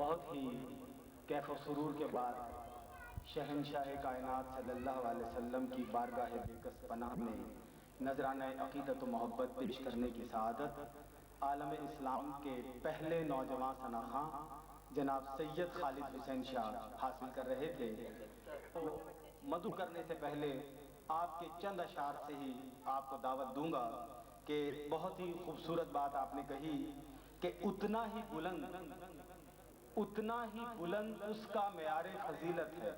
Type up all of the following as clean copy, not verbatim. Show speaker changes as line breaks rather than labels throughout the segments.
بہت ہی کیف و سرور کے بعد شہنشاہ کائنات صلی اللہ علیہ وسلم کی بارگاہ بےکس پناہ میں نذرانہ عقیدت و محبت پیش کرنے کی سعادت عالم اسلام کے پہلے نوجوان ثناخواں جناب سید خالد حسین شاہ حاصل کر رہے تھے۔ مدعو کرنے سے پہلے آپ کے چند اشعار سے ہی آپ کو دعوت دوں گا کہ بہت ہی خوبصورت بات آپ نے کہی کہ اتنا ہی بلند اس کا معیار فضیلت ہے،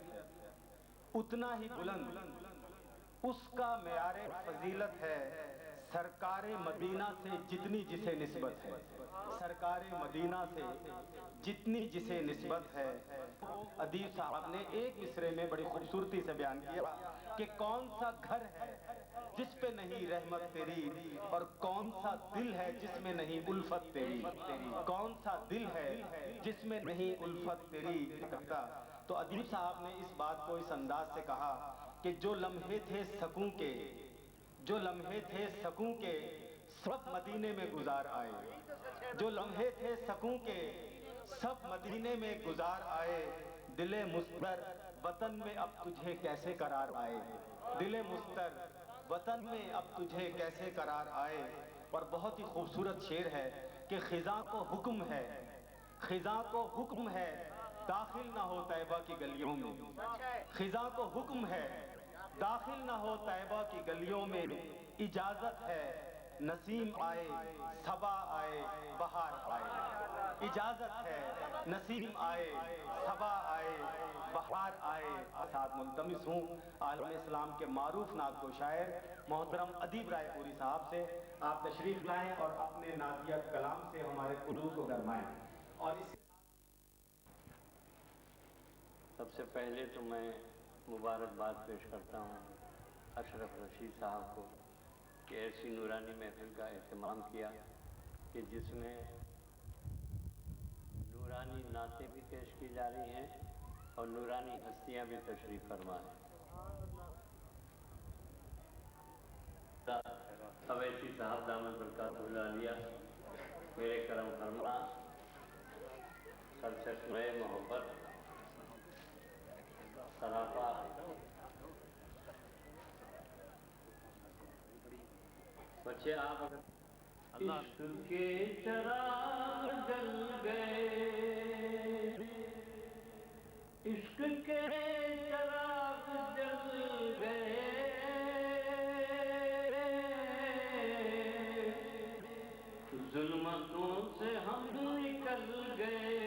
اتنا ہی بلند اس کا معیار فضیلت ہے، سرکار مدینہ سے جتنی جسے نسبت ہے، سرکار مدینہ سے جتنی جسے نسبت ہے۔ ادیب صاحب نے ایک مصرے میں بڑی خوبصورتی سے بیان کیا کہ کون سا گھر ہے جس پہ نہیں رحمت تیری، اور کون سا دل ہے جس میں نہیں الفت تیری، کون سا دل ہے جس میں نہیں الفت تیری۔ تو ادیب صاحب نے اس بات کو اس انداز سے کہا کہ جو لمحے تھے سکوں کے، جو لمحے تھے سکوں کے سب مدینے میں گزار آئے، جو لمحے تھے سکوں کے سب مدینے میں گزار آئے، دل مستر وطن میں اب تجھے کیسے قرار آئے، دل مستر وطن میں اب تجھے کیسے قرار آئے۔ اور بہت ہی خوبصورت شعر ہے کہ خزاں کو حکم ہے، خزاں کو حکم ہے داخل نہ ہو طیبہ کی گلیوں میں، خزاں کو حکم ہے داخل نہ ہو طیبہ کی گلیوں میں، اجازت ہے نسیم آئے صبا آئے بہار آئے، اجازت ہے نسیم آئے صبا آئے بہار آئے۔ ساتھ ملتمس ہوں عالم اسلام کے معروف نعت کو شاعر محترم ادیب رائے پوری صاحب سے آپ تشریف لائیں اور اپنے نعتیہ کلام سے ہمارے قلوب کو گرمائیں۔ اور اس
سب سے پہلے تو میں مبارکباد پیش کرتا ہوں اشرف رشید صاحب کو کہ ایسی نورانی محفل کا اہتمام کیا کہ جس میں نورانی نعتیں بھی پیش کی جا رہی ہیں اور نورانی ہستیاں بھی تشریف فرما ہیں۔ اویسی صاحب دامت برکاتہ العالیہ میرے کرم فرما، سرچشمۂ محبت سراپا بچے آپ عشق کے چراغ جل گئے، عشق کے چراغ جل گئے، ظلمتوں سے ہم نکل گئے،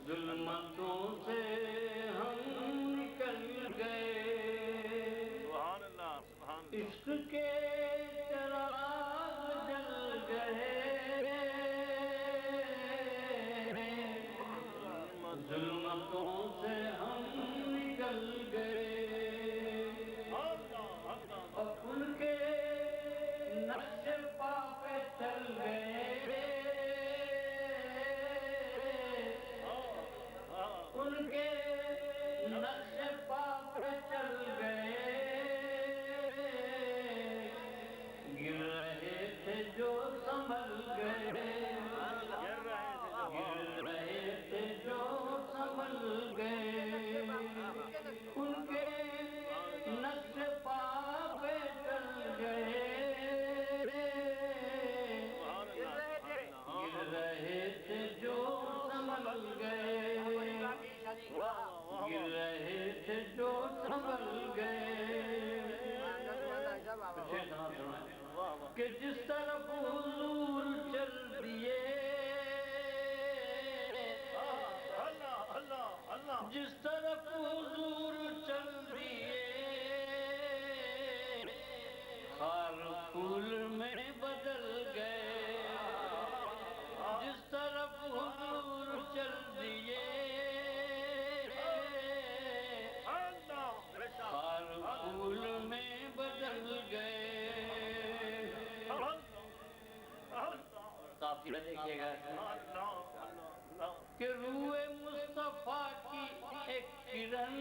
ظلمتوں سے ہم نکل گئے، عشق کے چراغ جل گئے، ظلمتوں سے ہم نکل گئے، اور ان کے نقش پا پہ چل گئے، ان کے نقش پا پہ چل گئے، گر رہے تھے جو سنبھل گئے، گر رہے تھے جو سنبھل گئے، ان کے نقش پا پہ چل گئے، گر رہے تھے جو سنبھل گئے، گر رہے تھے جو سنبھل گئے، کہ جس طرف حضور چل دیے، جس طرف حضور چل دیے، خار پھول میں بدل گئے، جس طرف حضور چل دیے، خار پھول میں بدل گئے۔ قافلہ دیکھیے گا کہ روئے مصطفیٰ کی ایک کرن،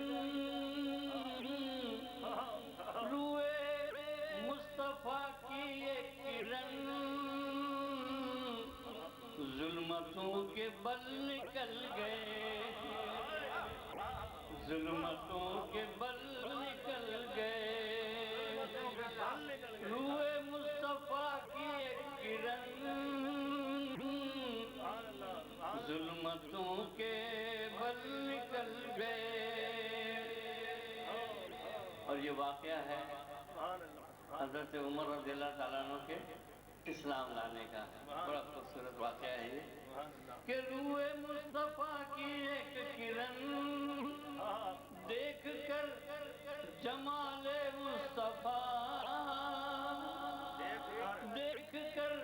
روئے مصطفیٰ کی ایک کرن، ظلم ظلمتوں کے بل نکل گئے، ظلمتوں کے بل نکل گئے، روئے مصطفیٰ کی ایک کرن ظلمتوں کے بل نکل گئے۔ اور یہ واقعہ ہے حضرت عمر رضی اللہ تعالیٰ عنہ کے اسلام لانے کا، بڑا خوبصورت واقعہ ہے یہ کہ روئے مصطفیٰ کی ایک کرن دیکھ کر جمال مصطفیٰ، دیکھ کر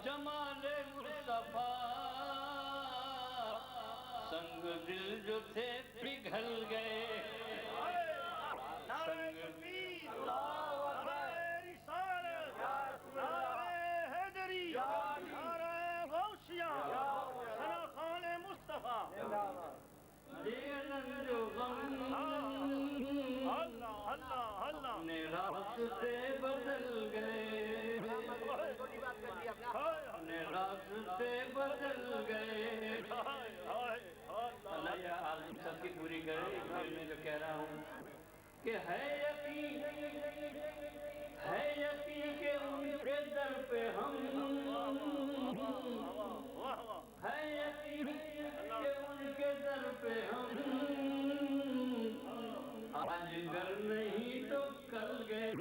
جمال مصطفیٰ، سنگ دل جو تھے پگھل گئے، سنگ اپنے راستے بدل گئے، اپنے راستے بدل گئے۔ اللہ یہ عالم سب کی پوری کرے۔ میں جو کہہ رہا ہوں کہ ہے یقین کہ ان کے در پہ ہم، ہے یقین کہ ان کے در پہ ہم آج گر نہیں تو کل گئے،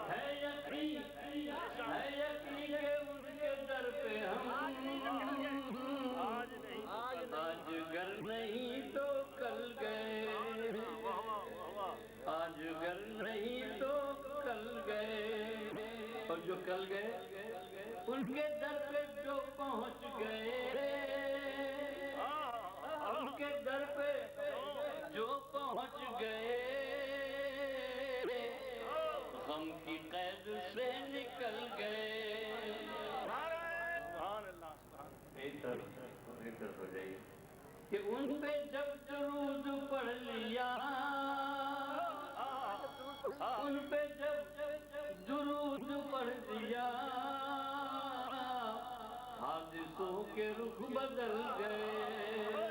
ہے یقین کہ ان کے در پہ ہم آج گر نہیں تو کل گئے، آج گر نہیں تو کل گئے۔ اور جو کل گئے ان کے در پہ جو پہنچ گئے، ان کے در پہ جو پہنچ گئے، غم کی قید سے نکل گئے۔ ایک طرف ہو جائیے کہ ان پہ جب درود پڑھ لیا، ان پہ جب درود پڑھ دیا، حادثوں کے رخ بدل گئے،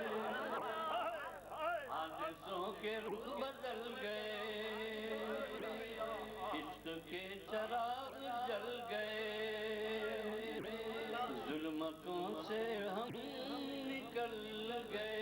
حادثوں کے رخ بدل گئے، عشق کے چراغ جل گئے، ظلمتوں سے ہم نکل گئے۔